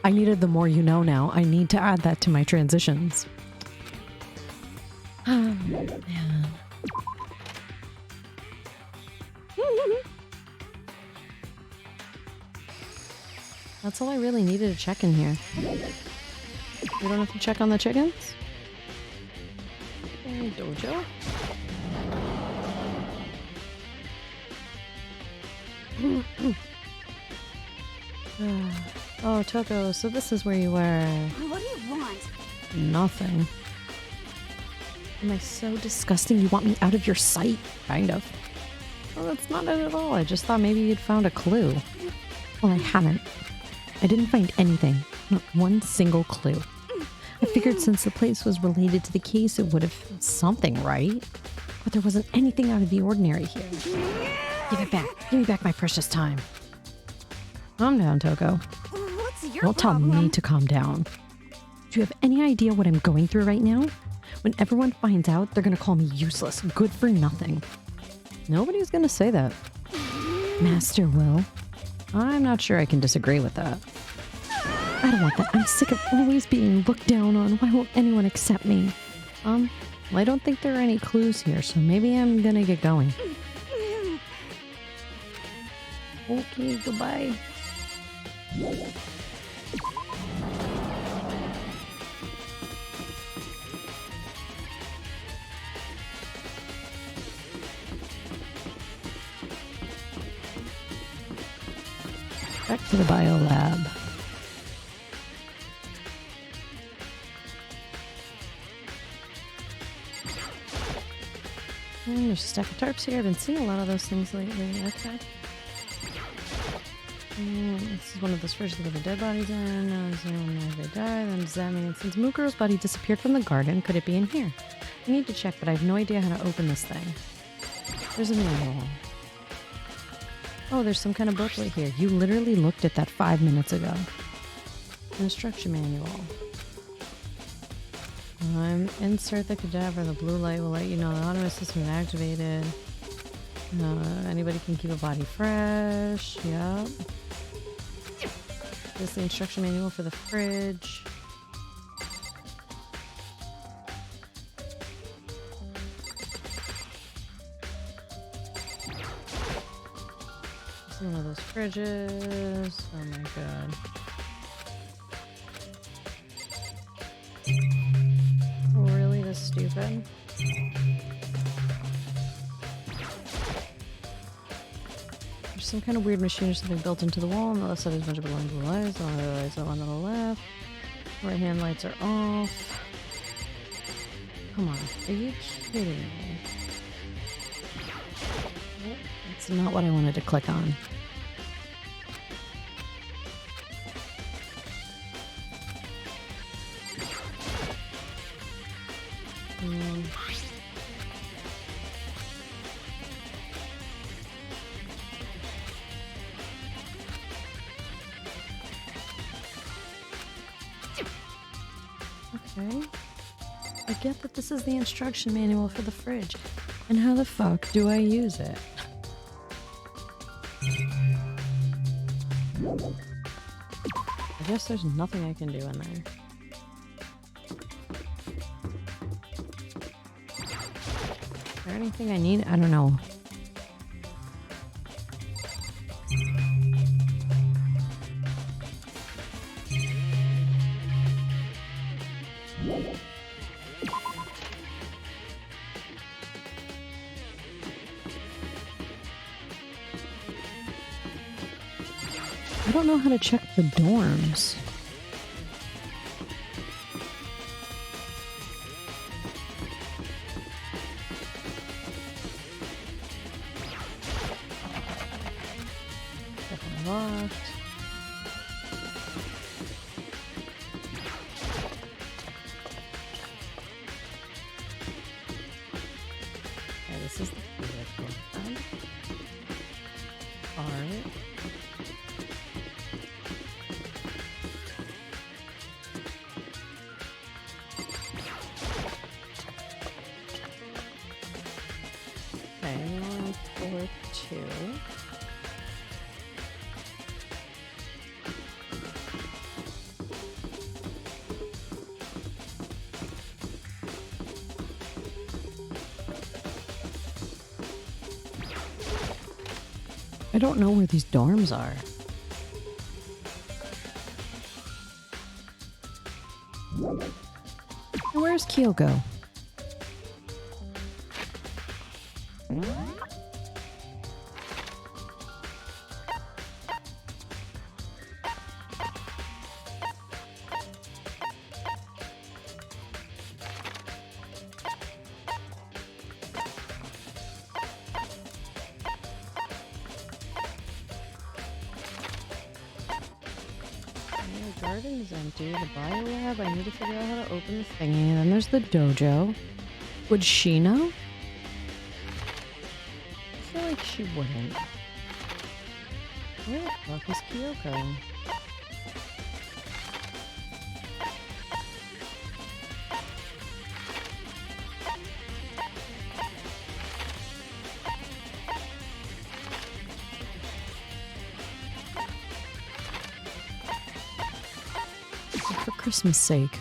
I needed the more you know now. I need to add that to my transitions. Oh, man. That's all I really needed to check in here. We don't have to check on the chickens? Hey, Dojo. Oh, Toko, so this is where you were. What do you want? Nothing. Am I so disgusting you want me out of your sight? Kind of. Well, that's not it at all. I just thought maybe you'd found a clue. Well, I haven't. I didn't find anything. Not one single clue. I figured since the place was related to the case, it would have something, right? But there wasn't anything out of the ordinary here. Give it back. Give me back my precious time. Calm down, Toko. What's your Don't tell problem? me to calm down. Do you have any idea what I'm going through right now? When everyone finds out, they're gonna call me useless, good for nothing. Nobody's gonna say that. Master will. I'm not sure I can disagree with that. I don't want that. I'm sick of always being looked down on. Why won't anyone accept me? Well, I don't think there are any clues here, so maybe I'm gonna get going. Okay, goodbye. Back to the bio lab. There's a stack of tarps here. I've been seeing a lot of those things lately. Okay. This is one of those fridges with the dead bodies in. They die. Then does that mean since Mukuro's body disappeared from the garden, could it be in here? I need to check, but I have no idea how to open this thing. There's a manual. Oh, there's some kind of booklet here. You literally looked at that 5 minutes ago. Instruction manual. Insert the cadaver. The blue light will let you know the automatic system is activated. Anybody can keep a body fresh. Yep. This is the instruction manual for the fridge. This is one of those fridges. Oh my god. Really this stupid? There's some kind of weird machine or something built into the wall. On the left side is a bunch of balloons with lights. On the other lights, on the left. Right hand lights are off. Come on, are you kidding me? That's not what I wanted to click on. Okay. I get that this is the instruction manual for the fridge. And how the fuck do I use it? I guess there's nothing I can do in there. Is there anything I need? I don't know. I don't know how to check the dorms. Definitely locked. Okay, this is the vehicle. Alright. I don't know where these dorms are. Where's Kyoko? The garden is empty. The bio lab. I need to figure out how to open the thingy. And then there's the dojo. Would she know? I feel like she wouldn't. Where the fuck is Kyoko? For Christmas sake.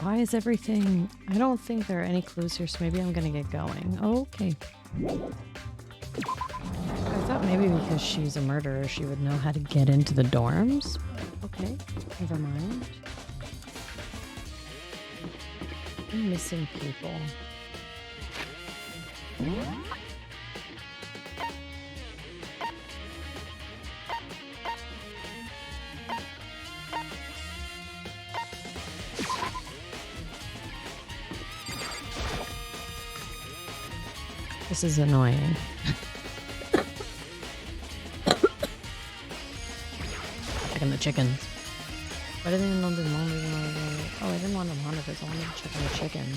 Why is everything... I don't think there are any clues here, so maybe I'm gonna get going. Okay. I thought maybe because she's a murderer, she would know how to get into the dorms. Okay, never mind. I'm missing people. This is annoying. Checking the chickens. Why didn't I know the Oh, I didn't want them hunted because I wanted to check on the chickens.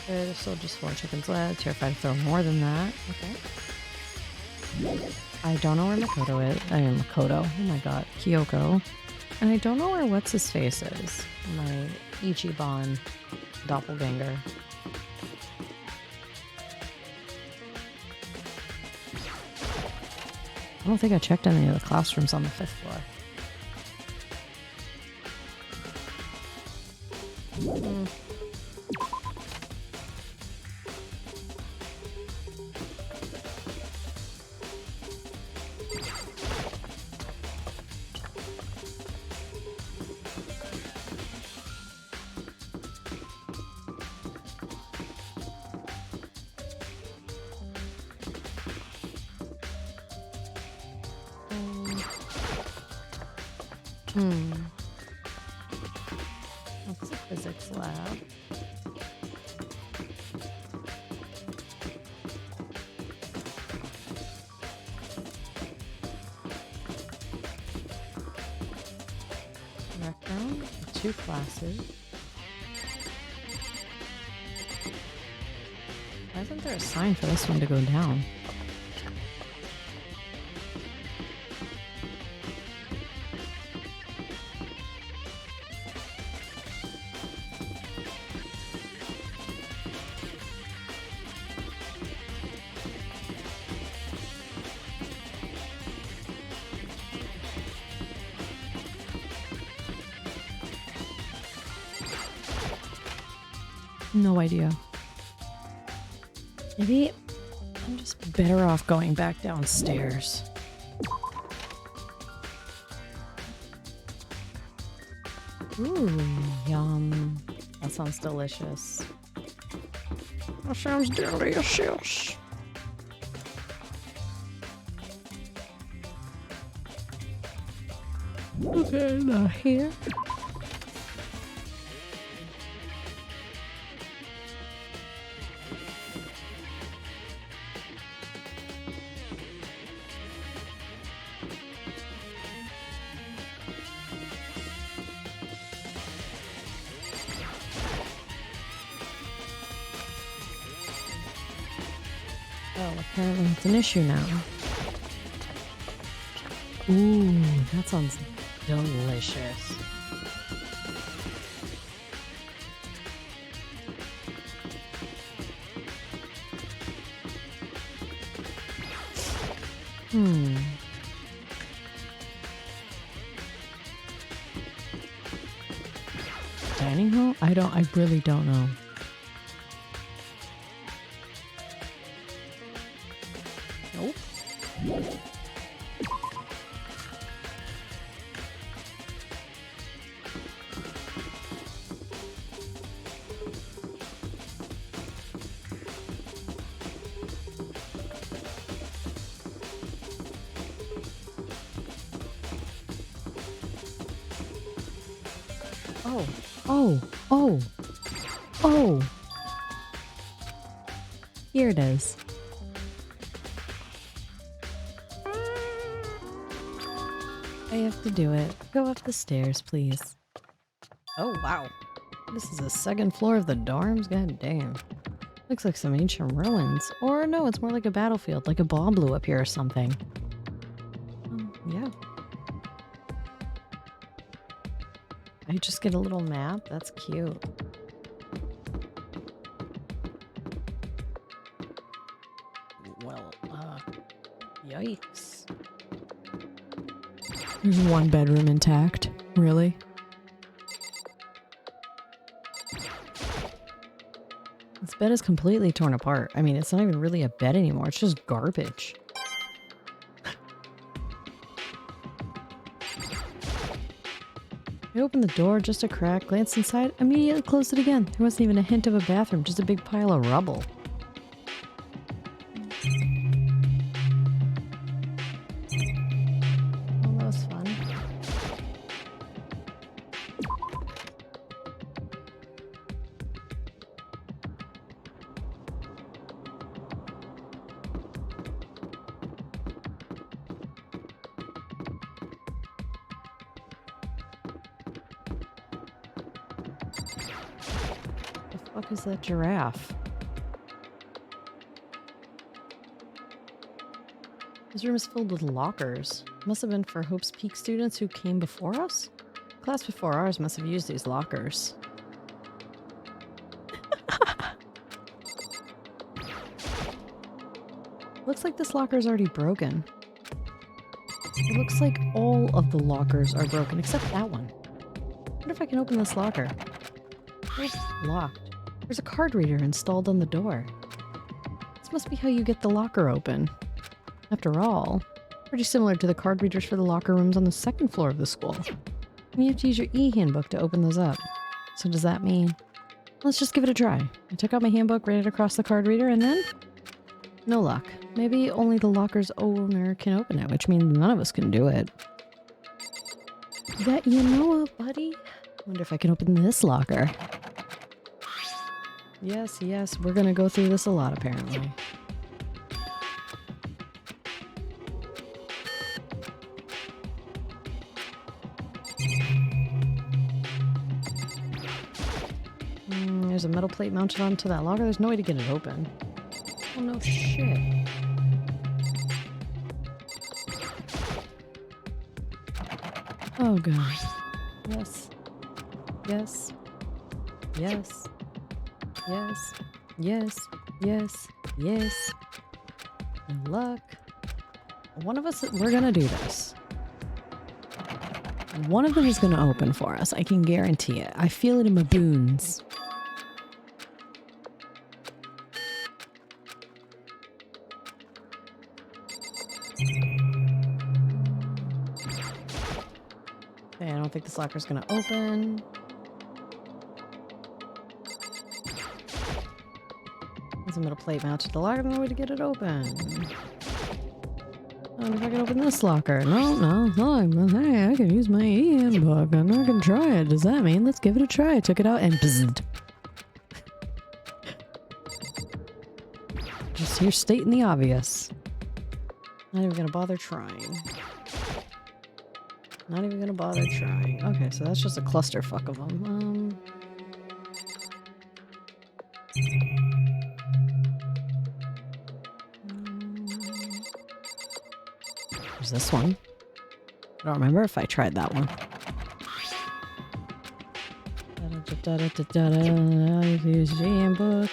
There's still just 4 chickens left. Terrified to throw more than that. Okay. I don't know where Makoto is. I mean, Makoto. Oh my god. Kyoko. And I don't know where What's-His-Face is. My Ichiban doppelganger. I don't think I checked any of the classrooms on the 5th floor. That's a physics lab. Rec room, 2 classes. Why isn't there a sign for this one to go down? No idea. Maybe I'm just better off going back downstairs. Ooh, yum. That sounds delicious. That sounds delicious. Okay, now here. Oh, apparently it's an issue now. Ooh, that sounds delicious. dining hall? I really don't know. Nope. Oh, oh, oh, oh. Here it is. I have to do it. Go up the stairs, please. Oh, wow. This is the second floor of the dorms? God damn. Looks like some ancient ruins. Or no, it's more like a battlefield, like a bomb blew up here or something. Yeah. I just get a little map? That's cute. Well, yikes. There's one bedroom intact. Really? This bed is completely torn apart. I mean, it's not even really a bed anymore. It's just garbage. I opened the door, just a crack, glanced inside, immediately closed it again. There wasn't even a hint of a bathroom, just a big pile of rubble. Well, that was fun. The fuck is that giraffe? This room is filled with lockers. Must have been for Hope's Peak students who came before us? The class before ours must have used these lockers. Looks like this locker is already broken. It looks like all of the lockers are broken except that one. I wonder if I can open this locker. It's locked. There's a card reader installed on the door. This must be how you get the locker open. After all, pretty similar to the card readers for the locker rooms on the second floor of the school. And you have to use your e-handbook to open those up. So does that mean... Let's just give it a try. I took out my handbook, ran it across the card reader, and then... No luck. Maybe only the locker's owner can open it, which means none of us can do it. Yeah, you know what, buddy? I wonder if I can open this locker. Yes, yes, we're gonna go through this a lot, apparently. There's a metal plate mounted onto that locker. There's no way to get it open. Oh, no shit. Oh, gosh. Yes. Yes. Yes. Yes. Yes. Yes. Yes. And luck. One of us, we're gonna do this. One of them is gonna open for us. I can guarantee it. I feel it in my bones. Okay, I don't think this locker's gonna open. There's a metal plate mounted to the locker. No way to get it open. I wonder if I can open this locker. No. Hey, I can use my e-handbook. I'm not gonna try it. Does that mean let's give it a try? I took it out and bzzzt. Just here stating the obvious. Not even gonna bother trying. Not even gonna bother trying. Okay, so that's just a clusterfuck of them. There's this one. I don't remember if I tried that one. Use handbook.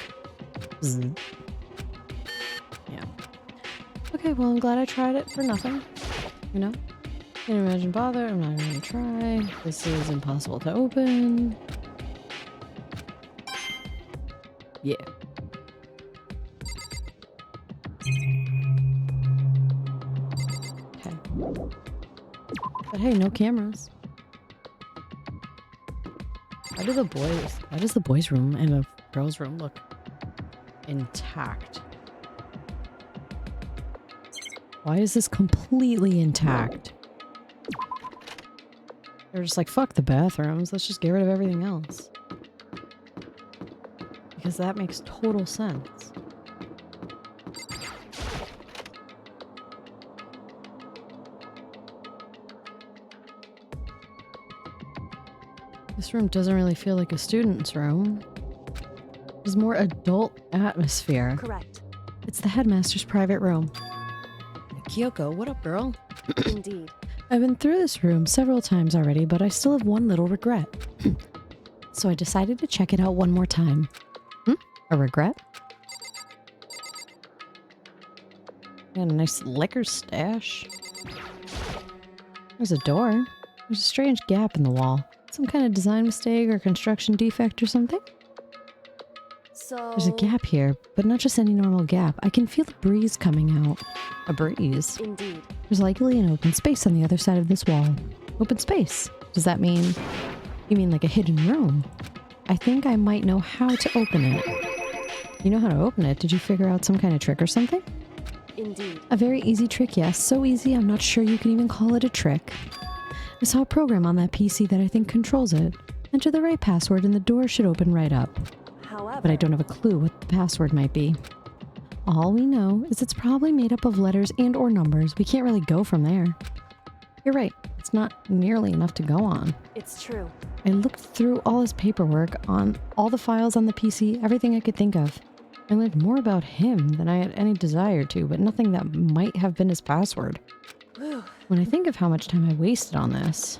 Yeah. Okay, well, I'm glad I tried it for nothing. You know? Can't imagine bother. I'm not even gonna try. This is impossible to open. Yeah. Okay. But hey, no cameras. Why does the boys' room and the girls' room look intact? Why is this completely intact? They're just like, fuck the bathrooms, let's just get rid of everything else. Because that makes total sense. This room doesn't really feel like a student's room. There's more adult atmosphere. Correct. It's the headmaster's private room. Kyoko, what up, girl? Indeed. I've been through this room several times already, but I still have one little regret. So I decided to check it out one more time. A regret? And a nice liquor stash. There's a door. There's a strange gap in the wall. Some kind of design mistake or construction defect or something? So... There's a gap here, but not just any normal gap. I can feel the breeze coming out. A breeze? Indeed. There's likely an open space on the other side of this wall. Open space? Does that mean... You mean like a hidden room? I think I might know how to open it. You know how to open it? Did you figure out some kind of trick or something? Indeed. A very easy trick, yes. So easy, I'm not sure you can even call it a trick. I saw a program on that PC that I think controls it. Enter the right password and the door should open right up. However... But I don't have a clue what the password might be. All we know is it's probably made up of letters and or numbers. We can't really go from there. You're right. It's not nearly enough to go on. It's true. I looked through all his paperwork on all the files on the PC, everything I could think of. I learned more about him than I had any desire to, but nothing that might have been his password. Whew. When I think of how much time I wasted on this...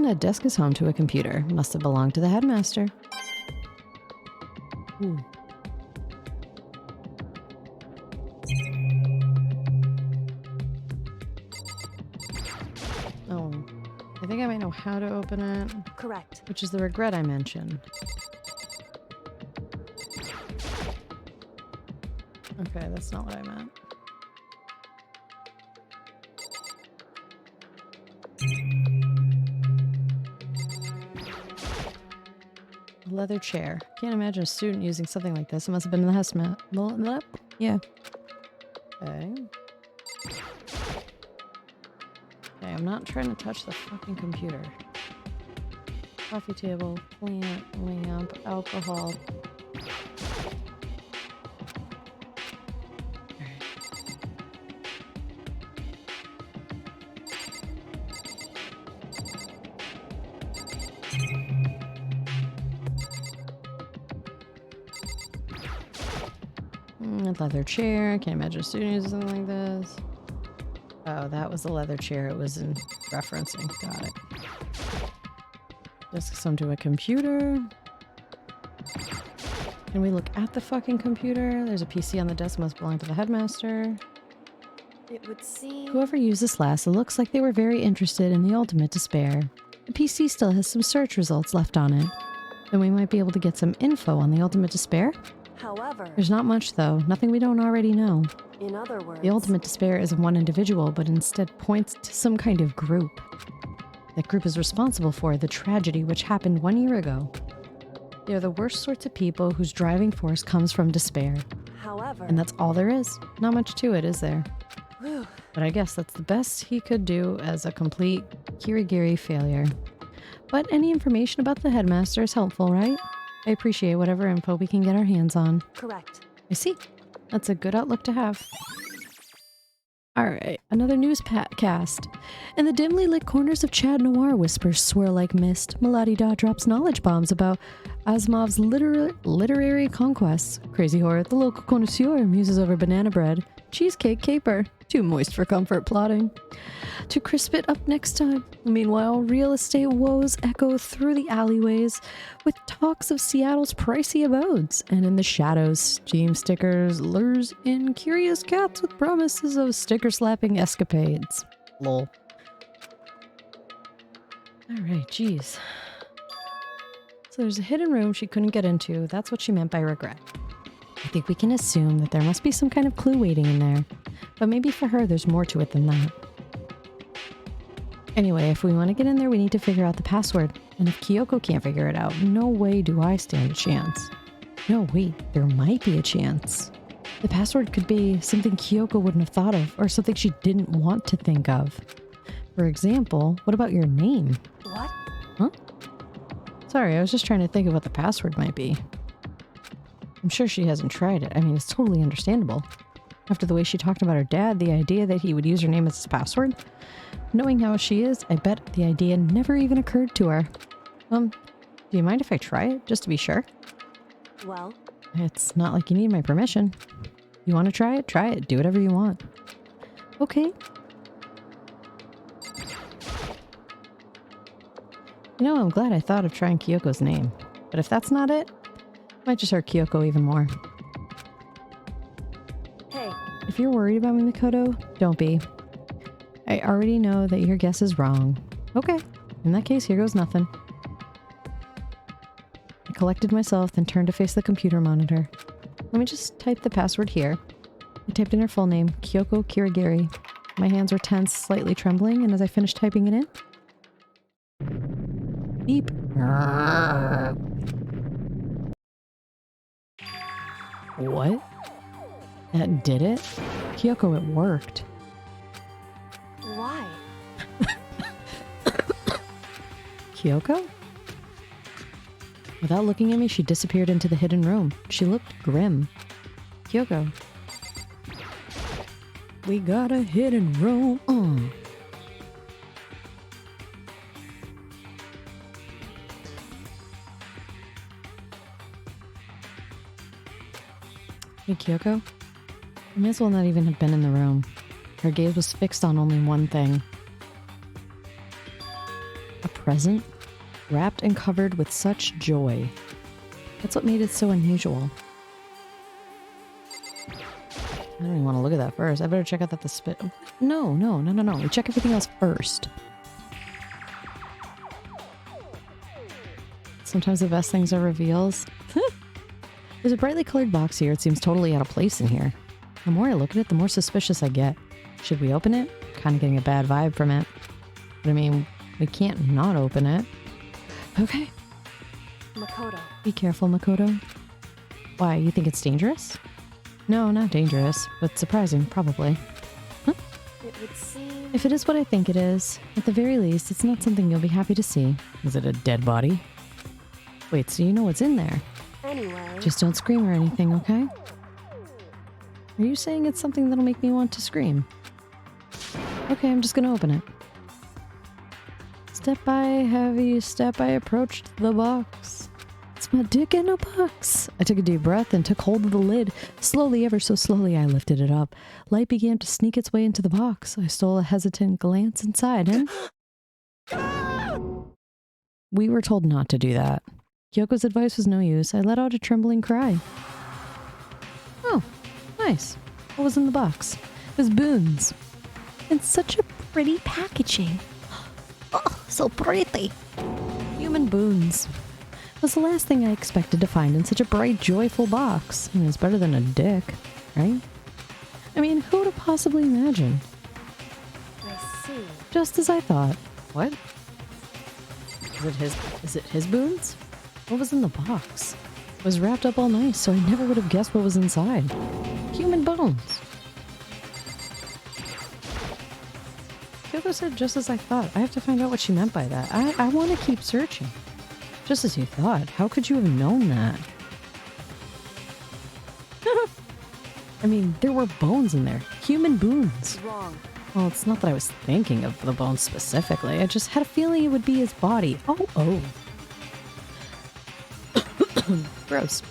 That desk is home to a computer. Must have belonged to the headmaster. Ooh. Oh, I think I might know how to open it. Correct. Which is the regret I mentioned. Okay, that's not what I meant. Leather chair. Can't imagine a student using something like this. It must have been in the hazmat. Yeah. Okay. Okay, I'm not trying to touch the fucking computer. Coffee table, plant, lamp, alcohol. Leather chair. I can't imagine a student using something like this. Oh, that was the leather chair it was in referencing. Got it. Desk onto a computer. Can we look at the fucking computer? There's a PC on the desk, must belong to the headmaster. It would seem... Whoever used this last, it looks like they were very interested in the ultimate despair. The PC still has some search results left on it. Then we might be able to get some info on the ultimate despair? However... There's not much, though. Nothing we don't already know. In other words... The ultimate despair isn't one individual, but instead points to some kind of group. That group is responsible for the tragedy which happened 1 year ago. They are the worst sorts of people whose driving force comes from despair. However... And that's all there is. Not much to it, is there? Whew. But I guess that's the best he could do as a complete kirigiri failure. But any information about the headmaster is helpful, right? I appreciate whatever info we can get our hands on. Correct. I see. That's a good outlook to have. Alright, another newscast. In the dimly lit corners of Chad Noir, whispers swirl like mist. Melahdeedah drops knowledge bombs about Asimov's literary conquests. Crazy Horror, the local connoisseur, muses over banana bread. Cheesecake caper. Too moist for comfort plotting. To crisp it up next time. Meanwhile, real estate woes echo through the alleyways with talks of Seattle's pricey abodes. And in the shadows, Steam Stickers lures in curious cats with promises of sticker-slapping escapades. Lol. Alright, geez. So there's a hidden room she couldn't get into. That's what she meant by regret. I think we can assume that there must be some kind of clue waiting in there. But maybe for her there's more to it than that. Anyway, if we want to get in there, we need to figure out the password. And if Kyoko can't figure it out, no way do I stand a chance. No, wait, there might be a chance. The password could be something Kyoko wouldn't have thought of, or something she didn't want to think of. For example, what about your name? What? Huh? Sorry, I was just trying to think of what the password might be. I'm sure she hasn't tried it. I mean, it's totally understandable. After the way she talked about her dad, the idea that he would use her name as his password. Knowing how she is, I bet the idea never even occurred to her. Do you mind if I try it, just to be sure? Well, It's not like you need my permission. You want to try it? Try it. Do whatever you want. Okay. You know, I'm glad I thought of trying Kyoko's name. But if that's not it, it might just hurt Kyoko even more. hey, If you're worried about me, Makoto, don't be. I already know that your guess is wrong. Okay, in that case, here goes nothing. I collected myself, then turned to face the computer monitor. Let me just type the password here. I typed in her full name, Kyoko Kirigiri. My hands were tense, slightly trembling, and as I finished typing it in... Beep. What? That did it? Kyoko, it worked. why? Kyoko? Without looking at me, she disappeared into the hidden room. She looked grim. Kyoko. We got a hidden room. Hey, Kyoko. I may as well not even have been in the room. Her gaze was fixed on only one thing. A present, wrapped and covered with such joy. That's what made it so unusual. I don't even want to look at that first. I better check out that the spit... No. We check everything else first. Sometimes the best things are reveals. There's a brightly colored box here. It seems totally out of place in here. The more I look at it, the more suspicious I get. Should we open it? Kind of getting a bad vibe from it. But I mean, we can't not open it. Okay. Makoto. Be careful, Makoto. Why, you think it's dangerous? No, not dangerous, but surprising, probably. Huh? It would seem... If it is what I think it is, at the very least, it's not something you'll be happy to see. Is it a dead body? Wait, so you know what's in there? Anyway... Just don't scream or anything, okay? Are you saying it's something that'll make me want to scream? Okay, I'm just gonna open it. Step by heavy step, I approached the box. It's my dick in a box. I took a deep breath and took hold of the lid. Slowly, ever so slowly, I lifted it up. Light began to sneak its way into the box. I stole a hesitant glance inside and... We were told not to do that. Kyoko's advice was no use. I let out a trembling cry. Oh, nice. What was in the box? It was boons. And such a pretty packaging. Oh, so pretty. Human boons. Was the last thing I expected to find in such a bright, joyful box. I mean, it's better than a dick, right? I mean, who would have possibly imagined? I see. Just as I thought. What? Is it his boons? What was in the box? It was wrapped up all nice, so I never would have guessed what was inside. Human bones. Kyoko said just as I thought. I have to find out what she meant by that. I want to keep searching. Just as you thought. How could you have known that? I mean, there were bones in there. Human bones. Wrong. Well, it's not that I was thinking of the bones specifically. I just had a feeling it would be his body. Oh. Gross.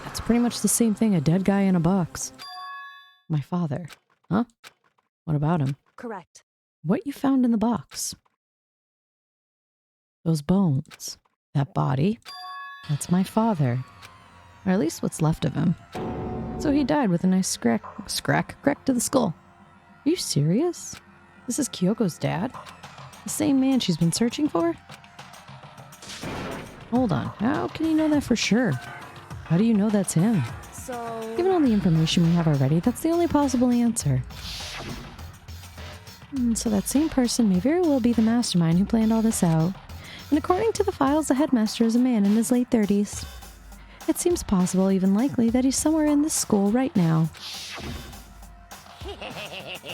That's pretty much the same thing, a dead guy in a box. My father. Huh? What about him? Correct. What you found in the box? Those bones. That body. That's my father. Or at least what's left of him. So he died with a nice crack to the skull. Are you serious? This is Kyoko's dad? The same man she's been searching for? Hold on. How can you know that for sure? How do you know that's him? So... Given all the information we have already, that's the only possible answer. So that same person may very well be the mastermind who planned all this out. And according to the files, the headmaster is a man in his late 30s. It seems possible, even likely, that he's somewhere in this school right now.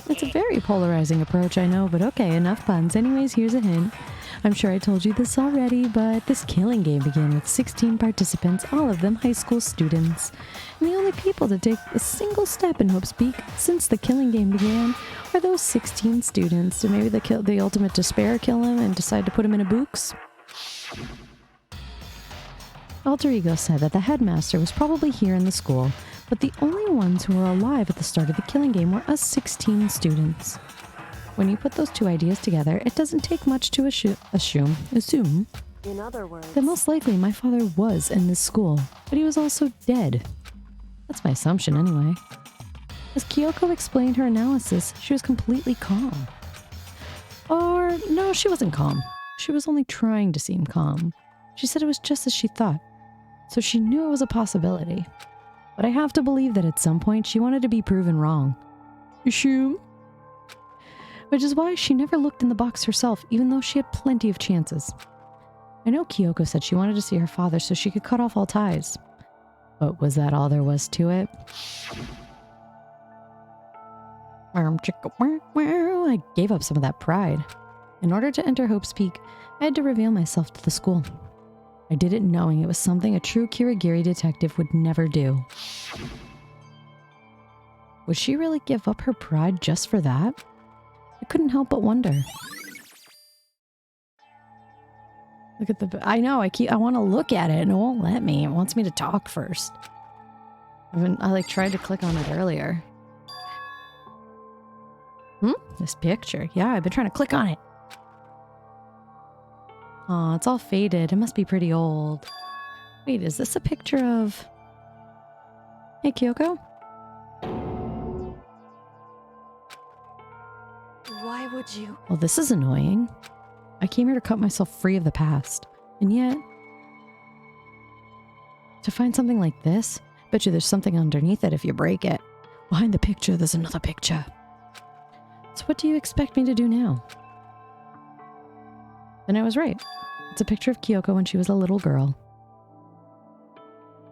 It's a very polarizing approach, I know, but okay, enough puns. Anyways, here's a hint. I'm sure I told you this already, but this killing game began with 16 participants, all of them high school students. And the only people to take a single step in Hope's Peak since the killing game began are those 16 students. Did maybe the ultimate despair kill him and decide to put him in a books? Alter Ego said that the headmaster was probably here in the school, but the only ones who were alive at the start of the killing game were us 16 students. When you put those two ideas together, it doesn't take much to assume In other words... that most likely my father was in this school, but he was also dead. That's my assumption anyway. As Kyoko explained her analysis, she was completely calm. Or, no, she wasn't calm. She was only trying to seem calm. She said it was just as she thought, so she knew it was a possibility. But I have to believe that at some point she wanted to be proven wrong. Assume? Which is why she never looked in the box herself, even though she had plenty of chances. I know Kyoko said she wanted to see her father so she could cut off all ties. But was that all there was to it? I gave up some of that pride. In order to enter Hope's Peak, I had to reveal myself to the school. I did it knowing it was something a true Kirigiri detective would never do. Would she really give up her pride just for that? I couldn't help but wonder. Look at the... I know, I want to look at it and it won't let me. It wants me to talk first. I tried to click on it earlier. This picture. Yeah, I've been trying to click on it. Aw, it's all faded. It must be pretty old. Wait, is this a picture of... Hey, Kyoko? Why would you? Well, this is annoying. I came here to cut myself free of the past. And yet... to find something like this, bet you there's something underneath it if you break it. Behind the picture, there's another picture. So what do you expect me to do now? Then I was right. It's a picture of Kyoko when she was a little girl.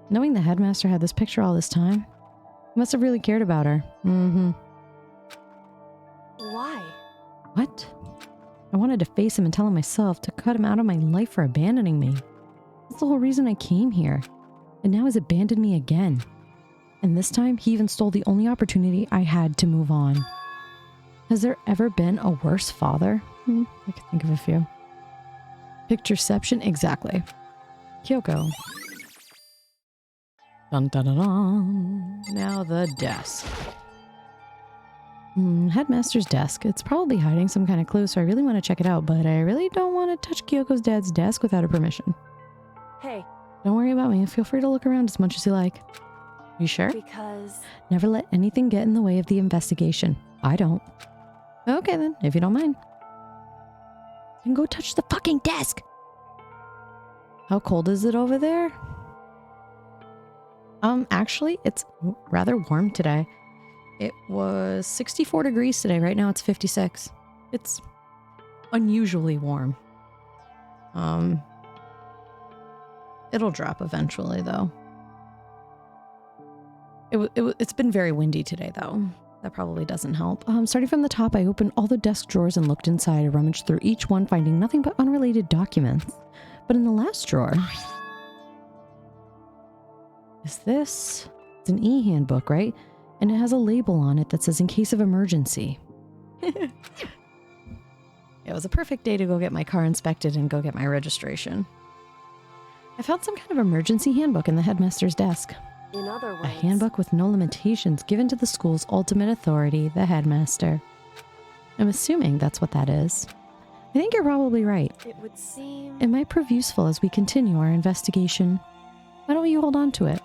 Knowing the headmaster had this picture all this time, he must have really cared about her. Why? What? I wanted to face him and tell him myself, to cut him out of my life for abandoning me. That's the whole reason I came here. And now he's abandoned me again. And this time, he even stole the only opportunity I had to move on. Has there ever been a worse father? I can think of a few. Pictureception, exactly. Kyoko. Dun dun dun dun. Now the desk. Headmaster's desk. It's probably hiding some kind of clue, so I really want to check it out, but I really don't want to touch Kyoko's dad's desk without her permission. Hey. Don't worry about me. Feel free to look around as much as you like. You sure? Because... Never let anything get in the way of the investigation. I don't. Okay then, if you don't mind. Then go touch the fucking desk! How cold is it over there? Actually, it's rather warm today. It was 64 degrees today. Right now it's 56. It's unusually warm. It'll drop eventually, though. It's been very windy today, though. That probably doesn't help. Starting from the top, I opened all the desk drawers and looked inside. I rummaged through each one, finding nothing but unrelated documents. But in the last drawer... Is this... It's an e-handbook, right? And it has a label on it that says, in case of emergency. It was a perfect day to go get my car inspected and go get my registration. I found some kind of emergency handbook in the headmaster's desk. In other words... A handbook with no limitations given to the school's ultimate authority, the headmaster. I'm assuming that's what that is. I think you're probably right. It would seem... It might prove useful as we continue our investigation. Why don't you hold on to it?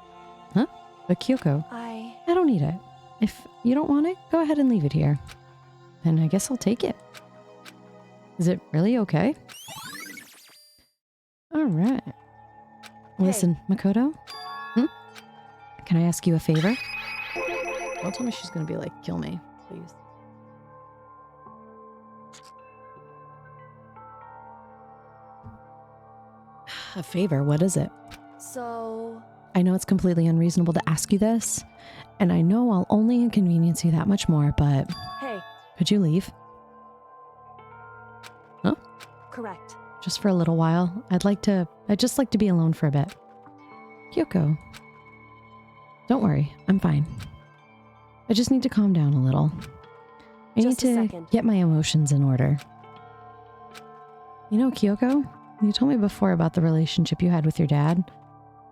Huh? But Kyoko, I don't need it. If you don't want it, go ahead and leave it here. And I guess I'll take it. Is it really okay? All right. Listen, Makoto. Can I ask you a favor? Don't tell me she's gonna be like, kill me, please. A favor? What is it? So... I know it's completely unreasonable to ask you this, and I know I'll only inconvenience you that much more, but... Hey. Could you leave? Huh? Correct. Just for a little while. I'd just like to be alone for a bit. Kyoko. Don't worry, I'm fine. I just need to calm down a little. I need to get my emotions in order. You know, Kyoko, you told me before about the relationship you had with your dad.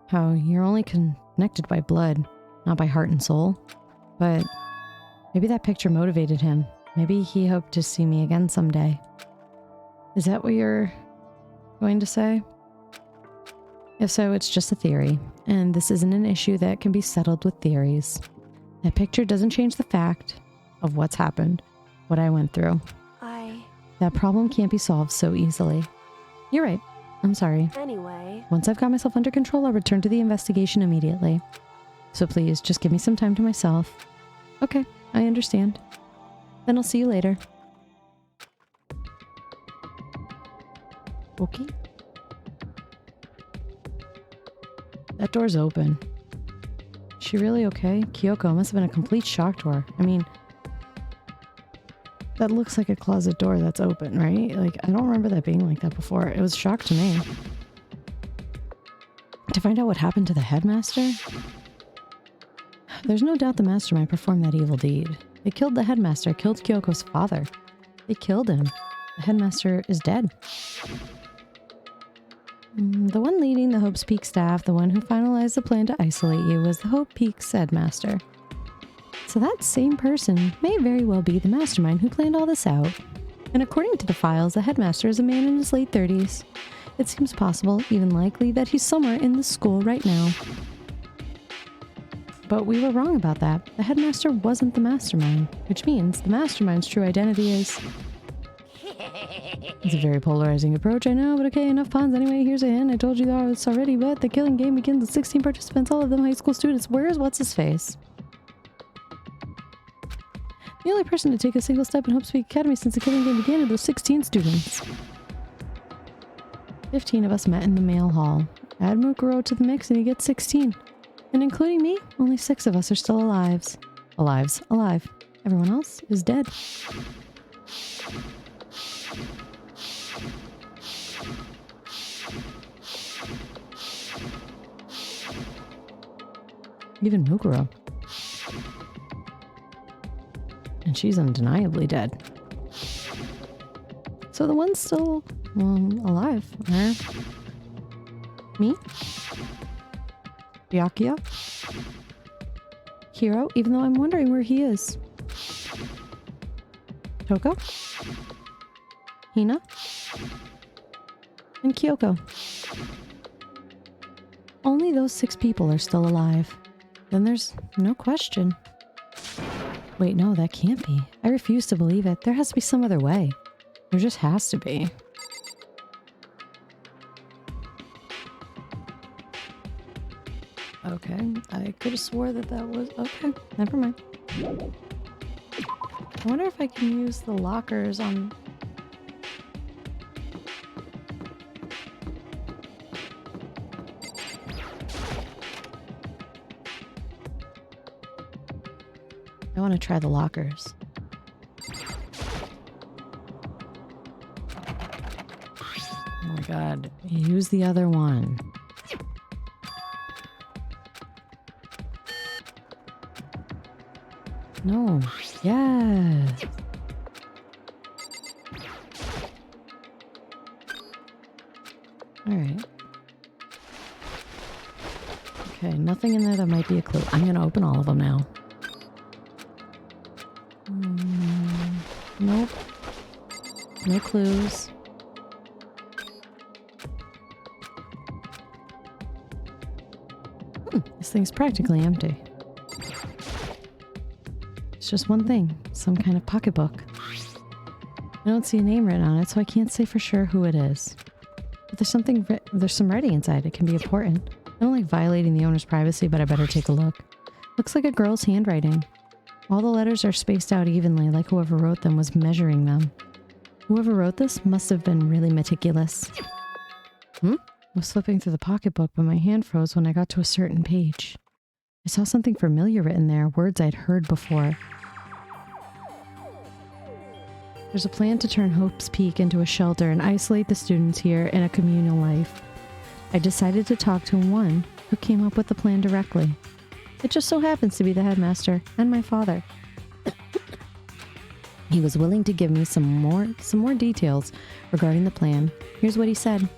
How you're only connected by blood, not by heart and soul. But maybe that picture motivated him. Maybe he hoped to see me again someday. Is that what you're going to say? If so, it's just a theory, and this isn't an issue that can be settled with theories. That picture doesn't change the fact of what's happened, what I went through. That problem can't be solved so easily. You're right. I'm sorry. Anyway... Once I've got myself under control, I'll return to the investigation immediately. So please, just give me some time to myself. Okay, I understand. Then I'll see you later. Okay. That door's open. Is she really okay? Kyoko must have been a complete shock to her. I mean, that looks like a closet door that's open, right? Like, I don't remember that being like that before. It was a shock to me. To find out what happened to the headmaster? There's no doubt the mastermind performed that evil deed. They killed the headmaster, killed Kyoko's father. They killed him. The headmaster is dead. The one leading the Hope's Peak staff, the one who finalized the plan to isolate you, was the Hope Peak's headmaster. So that same person may very well be the mastermind who planned all this out. And according to the files, the headmaster is a man in his late 30s. It seems possible, even likely, that he's somewhere in the school right now. But we were wrong about that. The headmaster wasn't the mastermind, which means the mastermind's true identity is... It's a very polarizing approach, I know, but okay, enough puns. Anyway, here's a hint. I told you this already, but the killing game begins with 16 participants, all of them high school students. Where's what's-his-face? The only person to take a single step in Hope's Peak Academy since the killing game began are those 16 students. 15 of us met in the male hall. Add Mukuro to the mix and you get 16. And including me, only 6 of us are still alive. Alive. Everyone else is dead. Even Mukuro. And she's undeniably dead. So the ones still alive are me, Byakuya, Hiro, even though I'm wondering where he is, Toko, Hina, and Kyoko. Only those 6 people are still alive. Then there's no question. Wait, no, that can't be. I refuse to believe it. There has to be some other way. There just has to be. Okay, I could have swore that was... Okay, never mind. I wonder if I can use the lockers on... I want to try the lockers. Oh my god. Use the other one. No. Yes. Alright. Okay, nothing in there that might be a clue. I'm gonna open all of them now. Nope. No clues. This thing's practically empty. It's just one thing. Some kind of pocketbook. don't see a name written on it, so I can't say for sure who it is. But there's some writing inside. It can be important. I don't like violating the owner's privacy, but I better take a look. Looks like a girl's handwriting. All the letters are spaced out evenly, like whoever wrote them was measuring them. Whoever wrote this must have been really meticulous. I was flipping through the pocketbook, but my hand froze when I got to a certain page. I saw something familiar written there, words I'd heard before. There's a plan to turn Hope's Peak into a shelter and isolate the students here in a communal life. I decided to talk to one who came up with the plan directly. It just so happens to be the headmaster and my father. He was willing to give me some more details regarding the plan. Here's what he said.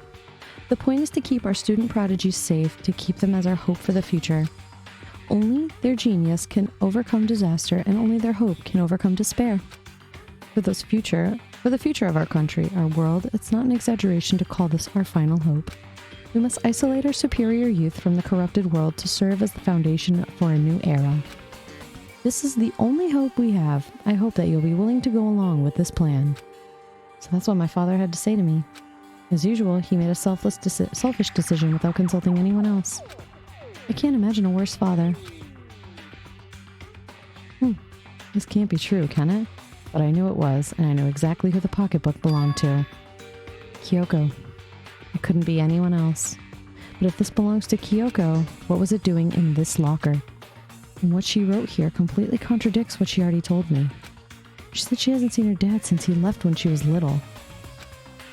The point is to keep our student prodigies safe, to keep them as our hope for the future. Only their genius can overcome disaster, and only their hope can overcome despair. For the future of our country, our world, it's not an exaggeration to call this our final hope. We must isolate our superior youth from the corrupted world to serve as the foundation for a new era. This is the only hope we have. I hope that you'll be willing to go along with this plan. So that's what my father had to say to me. As usual, he made a selfish decision without consulting anyone else. I can't imagine a worse father. This can't be true, can it? But I knew it was, and I know exactly who the pocketbook belonged to. Kyoko. It couldn't be anyone else. But if this belongs to Kyoko, what was it doing in this locker? And what she wrote here completely contradicts what she already told me. She said she hasn't seen her dad since he left when she was little.